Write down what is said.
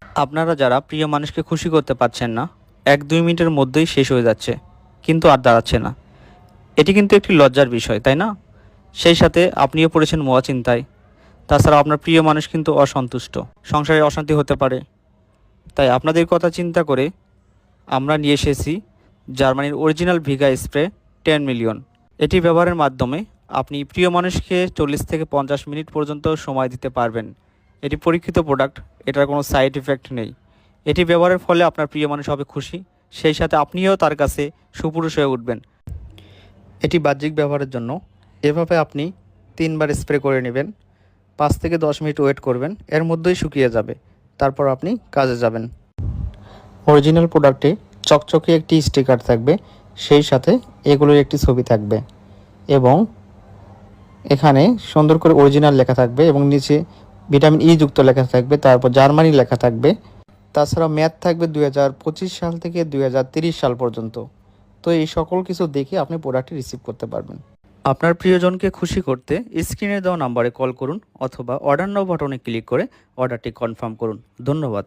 আপনারা যারা প্রিয় মানুষকে খুশি করতে পারছেন না, 1-2 মিনিটের মধ্যেই শেষ হয়ে যাচ্ছে, কিন্তু আর দাঁড়াচ্ছে না। এটি কিন্তু একটি লজ্জার বিষয়, তাই না? সেই সাথে আপনিও পড়েছেন মহা চিন্তায়। তাছাড়া আপনার প্রিয় মানুষ কিন্তু অসন্তুষ্ট, সংসারে অশান্তি হতে পারে। তাই আপনাদের কথা চিন্তা করে আমরা নিয়ে এসেছি জার্মানির অরিজিনাল ভিগা স্প্রে 10 মিলিয়ন। এটি ব্যবহারের মাধ্যমে আপনি প্রিয় মানুষকে 40 থেকে 50 মিনিট পর্যন্ত সময় দিতে পারবেন। এটি পরীক্ষিত প্রোডাক্ট, এটার কোনো সাইড ইফেক্ট নেই। এটি ব্যবহারের ফলে আপনার প্রিয় মানুষ হবে খুশি, সেই সাথে আপনিও তার কাছে সুপুরুষ হয়ে উঠবেন। এটি বাহ্যিক ব্যবহারের জন্য এভাবে আপনি 3 বার স্প্রে করে নেবেন, 5 থেকে 10 মিনিট ওয়েট করবেন, এর মধ্যেই শুকিয়ে যাবে। তারপর আপনি কাজে যাবেন। অরিজিনাল প্রোডাক্টে চকচকে একটি স্টিকার থাকবে, সেই সাথে এগুলোর একটি ছবি থাকবে এবং এখানে সুন্দর করে অরিজিনাল লেখা থাকবে এবং নিচে ভিটামিন ই যুক্ত লেখা থাকবে, তারপর জার্মানি লেখা থাকবে। তাছাড়া মেয়াদ থাকবে 2025 সাল থেকে 2030 সাল পর্যন্ত। তো এই সকল কিছু দেখে আপনি প্রোডাক্টটি রিসিভ করতে পারবেন। আপনার প্রিয়জনকে খুশি করতে স্ক্রিনে দেওয়া নাম্বারে কল করুন অথবা অর্ডার নাও বাটনে ক্লিক করে অর্ডারটি কনফার্ম করুন। ধন্যবাদ।